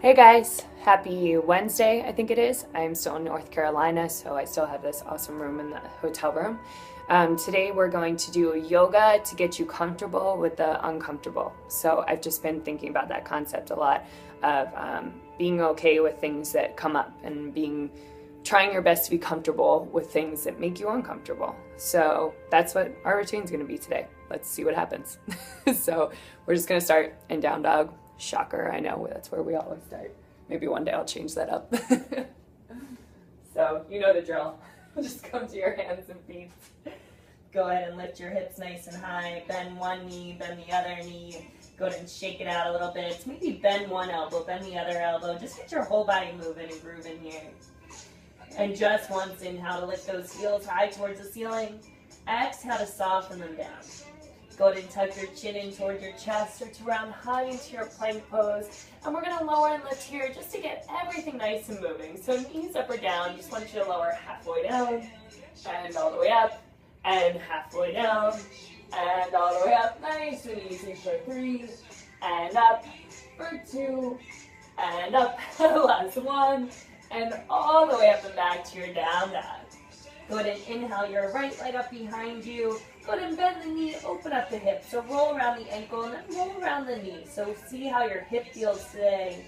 Hey guys, happy Wednesday, I think it is. I'm still in North Carolina, so I still have this awesome room in the hotel room. Today we're going to do yoga to get you comfortable with the uncomfortable. So I've just been thinking about that concept a lot of being okay with things that come up and trying your best to be comfortable with things that make you uncomfortable. So that's what our routine is going to be today. Let's see what happens. So we're just going to start in down dog. Shocker, I know, that's where we always start. Maybe one day I'll change that up. So, you know the drill. Just come to your hands and feet. Go ahead and lift your hips nice and high. Bend one knee, bend the other knee. Go ahead and shake it out a little bit. Maybe bend one elbow, bend the other elbow. Just get your whole body moving and grooving here. And just once, inhale to lift those heels high towards the ceiling. Exhale to soften them down. Go ahead and tuck your chin in toward your chest, stretch around high into your plank pose. And we're going to lower and lift here just to get everything nice and moving. So knees up or down, just want you to lower halfway down, and all the way up, and halfway down, and all the way up. Nice and easy for 3, and up for 2, and up, last 1, and all the way up and back to your down dog. Go ahead and inhale your right leg up behind you. Go ahead and bend the knee, open up the hip. So roll around the ankle and then roll around the knee. So see how your hip feels today.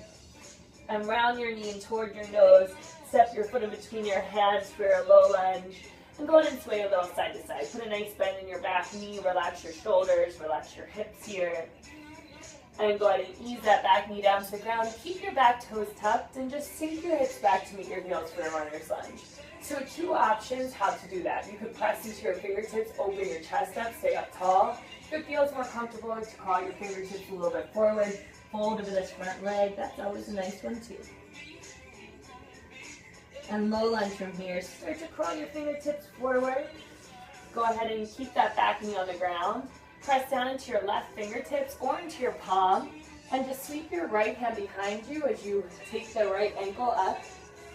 And round your knee and toward your nose. Step your foot in between your hands for a low lunge. And go ahead and sway a little side to side. Put a nice bend in your back knee. Relax your shoulders. Relax your hips here. And go ahead and ease that back knee down to the ground. Keep your back toes tucked and just sink your hips back to meet your heels for a runner's lunge. So 2 options how to do that. You could press into your fingertips, open your chest up, stay up tall. If it feels more comfortable to crawl your fingertips a little bit forward, fold over this front leg. That's always a nice one too. And low lunge from here. Start to crawl your fingertips forward. Go ahead and keep that back knee on the ground. Press down into your left fingertips or into your palm. And just sweep your right hand behind you as you take the right ankle up.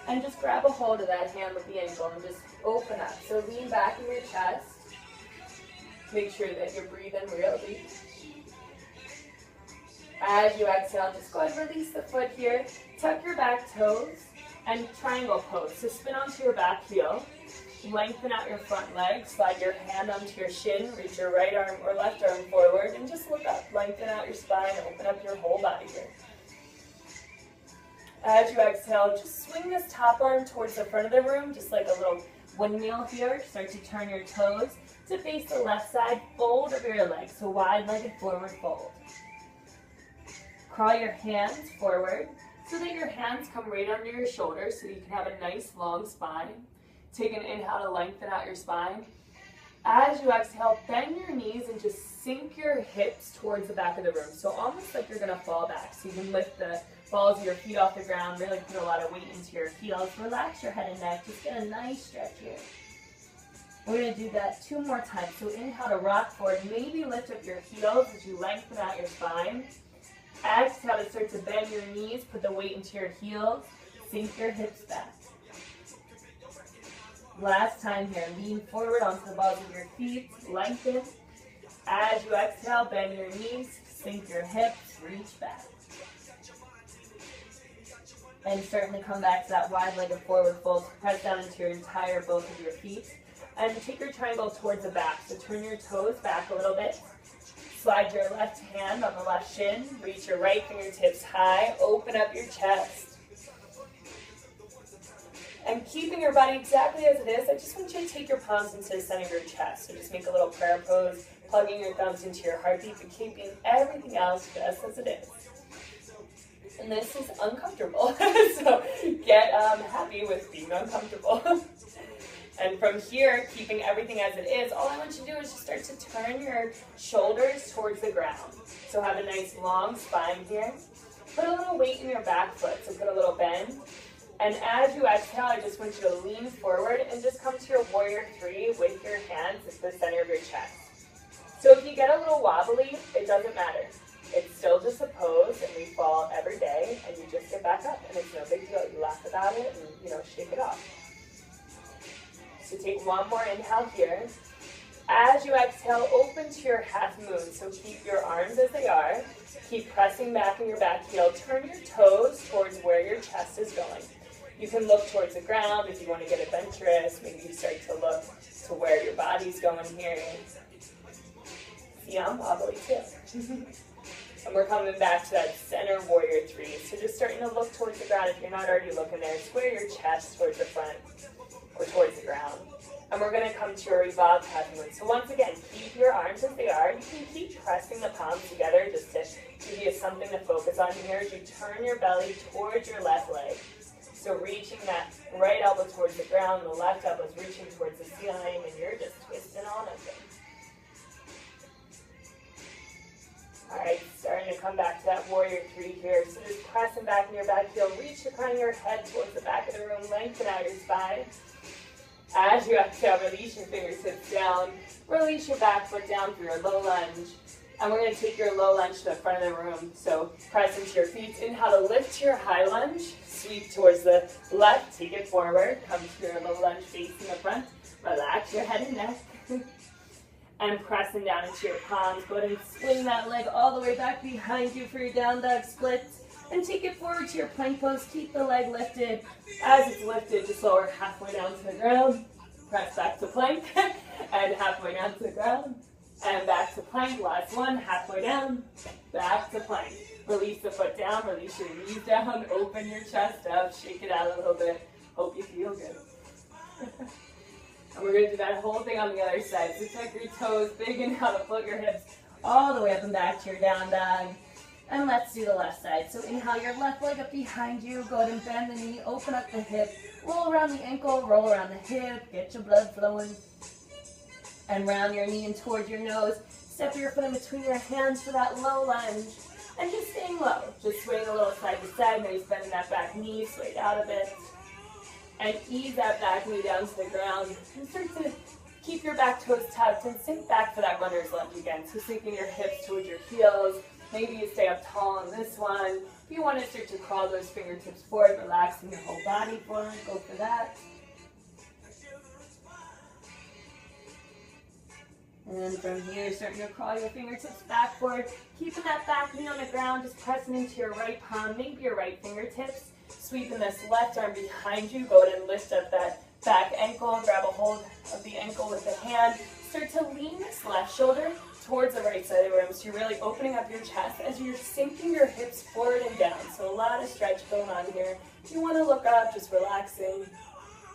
And just grab a hold of that hand with the ankle and just open up. So lean back in your chest. Make sure that you're breathing real deep. As you exhale, just go ahead and release the foot here. Tuck your back toes and triangle pose. So spin onto your back heel. Lengthen out your front leg. Slide your hand onto your shin. Reach your right arm or left arm forward. And just look up. Lengthen out your spine. Open up your whole body here. As you exhale, just swing this top arm towards the front of the room, just like a little windmill here. Start to turn your toes to face the left side. Fold over your legs, so wide-legged forward fold. Crawl your hands forward so that your hands come right under your shoulders so you can have a nice long spine. Take an inhale to lengthen out your spine. As you exhale, bend your knees and just sink your hips towards the back of the room. So almost like you're going to fall back. So you can lift the balls of your feet off the ground, really put a lot of weight into your heels. Relax your head and neck. Just get a nice stretch here. We're going to do that 2 more times. So inhale to rock forward. Maybe lift up your heels as you lengthen out your spine. Exhale to start to bend your knees. Put the weight into your heels. Sink your hips back. Last time here, lean forward onto the balls of your feet, lengthen. As you exhale, bend your knees, sink your hips, reach back. And certainly come back to that wide-legged forward fold. Press down into your entire both of your feet. And take your triangle towards the back. So turn your toes back a little bit. Slide your left hand on the left shin. Reach your right fingertips high. Open up your chest. And keeping your body exactly as it is, I just want you to take your palms into the center of your chest. So just make a little prayer pose, plugging your thumbs into your heartbeat, but keeping everything else just as it is. And this is uncomfortable. So get happy with being uncomfortable. And from here, keeping everything as it is, all I want you to do is just start to turn your shoulders towards the ground. So have a nice long spine here. Put a little weight in your back foot, so put a little bend. And as you exhale, I just want you to lean forward and just come to your warrior 3 with your hands at the center of your chest. So if you get a little wobbly, it doesn't matter. It's still just a pose, and we fall every day, and you just get back up, and it's no big deal. You laugh about it and, shake it off. So take 1 more inhale here. As you exhale, open to your half moon. So keep your arms as they are. Keep pressing back in your back heel. Turn your toes towards where your chest is going. You can look towards the ground if you want to get adventurous. Maybe you start to look to where your body's going here. See, I'm wobbly too. And we're coming back to that center warrior three. So just starting to look towards the ground. If you're not already looking there, square your chest towards the front or towards the ground. And we're going to come to a revolved happy moon. So once again, keep your arms as they are. You can keep pressing the palms together just to give you something to focus on here as you turn your belly towards your left leg. So reaching that right elbow towards the ground, the left elbow is reaching towards the ceiling, and you're just twisting on it. All right, starting to come back to that warrior three here. So just pressing back in your back heel. Reach the crown of your head towards the back of the room. Lengthen out your spine. As you exhale, release your fingertips down. Release your back foot down for your low lunge. And we're going to take your low lunge to the front of the room. So press into your feet. Inhale to lift your high lunge. Sweep towards the left. Take it forward. Come to your low lunge facing the front. Relax your head and neck. And pressing down into your palms. Go ahead and swing that leg all the way back behind you for your down dog split. And take it forward to your plank pose. Keep the leg lifted. As it's lifted, just lower halfway down to the ground. Press back to plank. And halfway down to the ground. And back to plank. Last one. Halfway down. Back to plank. Release the foot down. Release your knees down. Open your chest up. Shake it out a little bit. Hope you feel good. And we're going to do that whole thing on the other side. So tuck your toes. Big inhale to float your hips all the way up and back to your down dog. And let's do the left side. So inhale your left leg up behind you. Go ahead and bend the knee. Open up the hip. Roll around the ankle. Roll around the hip. Get your blood flowing. And round your knee and towards your nose. Step your foot in between your hands for that low lunge. And just staying low. Just swaying a little side to side. Maybe bending that back knee. Sway it out a bit. And ease that back knee down to the ground. And start to keep your back toes tucked. And sink back for that runner's lunge again. So sinking your hips towards your heels. Maybe you stay up tall on this one. If you want to start to crawl those fingertips forward, relaxing your whole body forward, go for that. And from here, starting to crawl your fingertips back forward, keeping that back knee on the ground, just pressing into your right palm, maybe your right fingertips. Sweeping this left arm behind you, go ahead and lift up that back ankle, grab a hold of the ankle with the hand. Start to lean this left shoulder towards the right side of the room. So you're really opening up your chest as you're sinking your hips forward and down. So a lot of stretch going on here. If you want to look up, just relaxing,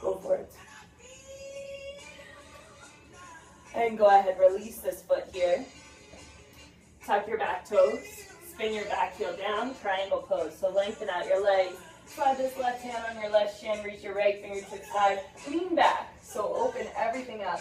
go for it. And go ahead, release this foot here. Tuck your back toes. Spin your back heel down, triangle pose. So lengthen out your legs. Slide this left hand on your left shin. Reach your right fingertips high. Lean back. So open everything up.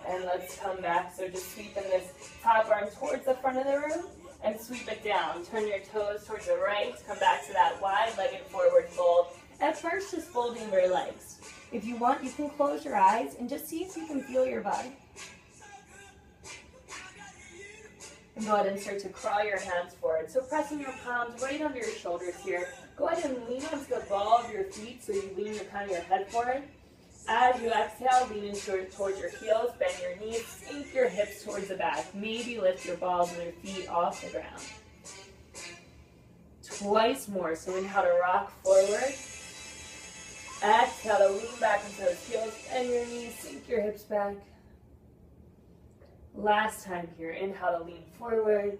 And let's come back. So just sweeping this top arm towards the front of the room and sweep it down. Turn your toes towards the right. Come back to that wide-legged forward fold. At first, just folding your legs. If you want, you can close your eyes and just see if you can feel your body. And go ahead and start to crawl your hands forward. So pressing your palms right under your shoulders here. Go ahead and lean onto the ball of your feet so you lean your crown of your head forward. As you exhale, lean into towards your heels, bend your knees, sink your hips towards the back. Maybe lift your balls of your feet off the ground. Twice more. So inhale to rock forward. Exhale to lean back into those heels, bend your knees, sink your hips back. Last time here, inhale to lean forward.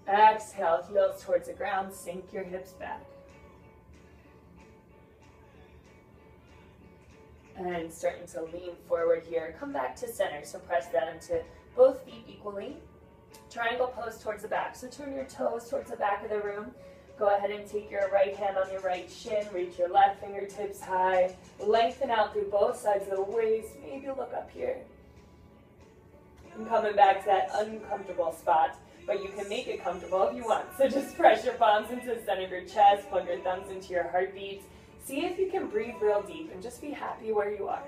Exhale, heels towards the ground, sink your hips back. And starting to lean forward here. Come back to center, so press down into both feet equally. Triangle pose towards the back, so turn your toes towards the back of the room. Go ahead and take your right hand on your right shin, reach your left fingertips high. Lengthen out through both sides of the waist, maybe look up here. And coming back to that uncomfortable spot, but you can make it comfortable if you want. So just press your palms into the center of your chest, plug your thumbs into your heartbeat. See if you can breathe real deep and just be happy where you are.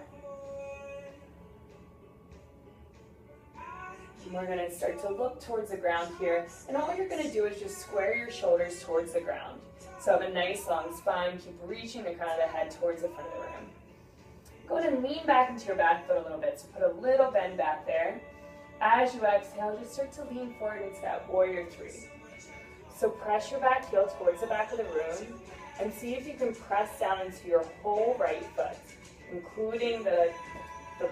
And we're going to start to look towards the ground here. And all you're going to do is just square your shoulders towards the ground. So have a nice long spine. Keep reaching the crown of the head towards the front of the room. Go ahead and lean back into your back foot a little bit. So put a little bend back there. As you exhale, just start to lean forward into that warrior three. So press your back heel towards the back of the room and see if you can press down into your whole right foot, including the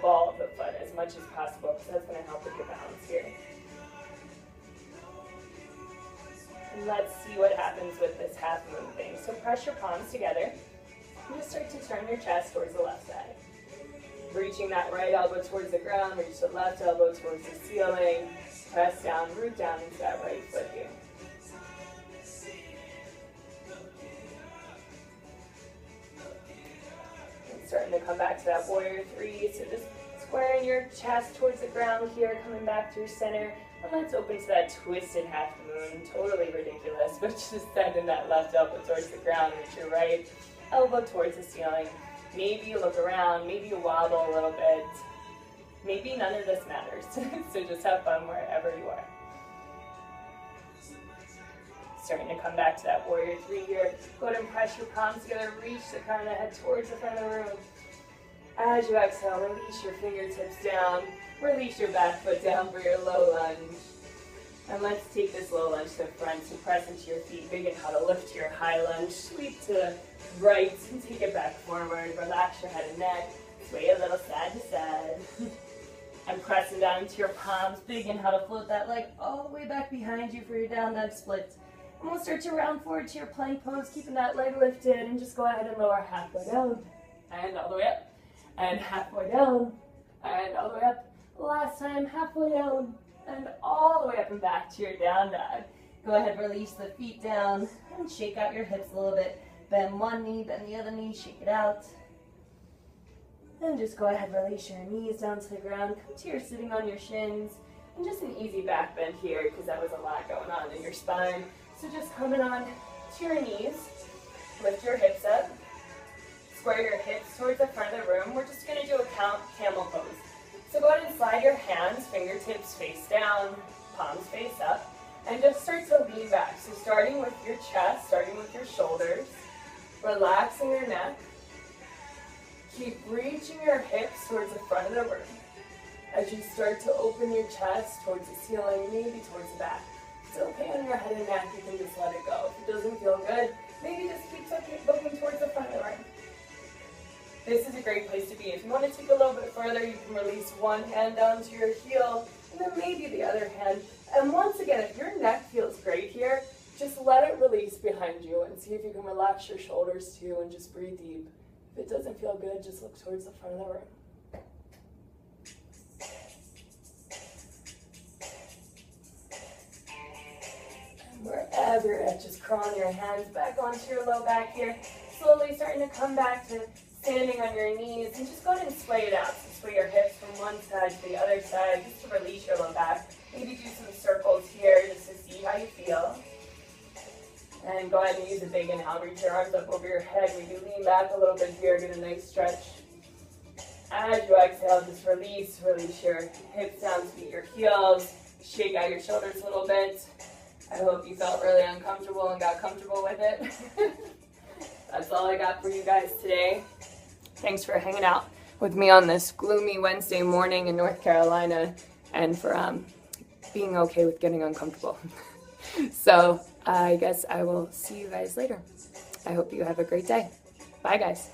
ball of the foot as much as possible, because that's going to help with your balance here. And let's see what happens with this half moon thing. So press your palms together and just start to turn your chest towards the left side. Reaching that right elbow towards the ground, reach the left elbow towards the ceiling, press down, root down into that right foot here. And starting to come back to that warrior three, so just squaring your chest towards the ground here, coming back through center, and let's open to that twisted half moon, totally ridiculous, but just sending that left elbow towards the ground, reach your right elbow towards the ceiling. Maybe you look around, maybe you wobble a little bit. Maybe none of this matters. So just have fun wherever you are. Starting to come back to that warrior three here. Go ahead and press your palms together, reach the crown of the head towards the front of the room. As you exhale, release your fingertips down. Release your back foot down for your low lunge. And let's take this low lunge to the front. So press into your feet, big inhale, lift to your high lunge, sweep to the right, and take it back forward. Relax your head and neck, sway a little side to side. And pressing down into your palms, big inhale to float that leg all the way back behind you for your down dog split. And we'll start to round forward to your plank pose, keeping that leg lifted, and just go ahead and lower halfway down, and all the way up, and halfway down, and all the way up. Last time, halfway down, and all the way up and back to your down dog. Go ahead, release the feet down, and shake out your hips a little bit. Bend one knee, bend the other knee, shake it out. And just go ahead, release your knees down to the ground. Come to your sitting on your shins. And just an easy back bend here, because that was a lot going on in your spine. So just coming on to your knees. Lift your hips up. Square your hips towards the front of the room. We're just going to do a camel pose. So go ahead and slide your hands, fingertips face down, palms face up. And just start to lean back. So starting with your chest, starting with your shoulders. Relaxing your neck. Keep reaching your hips towards the front of the room. As you start to open your chest towards the ceiling, maybe towards the back. If it's okay on your head and neck, you can just let it go. If it doesn't feel good, maybe just keep looking towards the front of the room. This is a great place to be. If you want to take a little bit further, you can release one hand down to your heel, and then maybe the other hand. And once again, if your neck feels great here, just let it release behind you and see if you can relax your shoulders too and just breathe deep. If it doesn't feel good, just look towards the front of the room. And wherever you're at, just crawling your hands back onto your low back here. Slowly starting to come back to standing on your knees, and just go ahead and sway it out. So sway your hips from one side to the other side, just to release your low back. Maybe do some circles here just to see how you feel. And go ahead and use a big inhale. Reach your arms up over your head. Maybe lean back a little bit here. Get a nice stretch. As you exhale, just release your hips down to meet your heels. Shake out your shoulders a little bit. I hope you felt really uncomfortable and got comfortable with it. That's all I got for you guys today. Thanks for hanging out with me on this gloomy Wednesday morning in North Carolina, and for being okay with getting uncomfortable. So I guess I will see you guys later. I hope you have a great day. Bye, guys.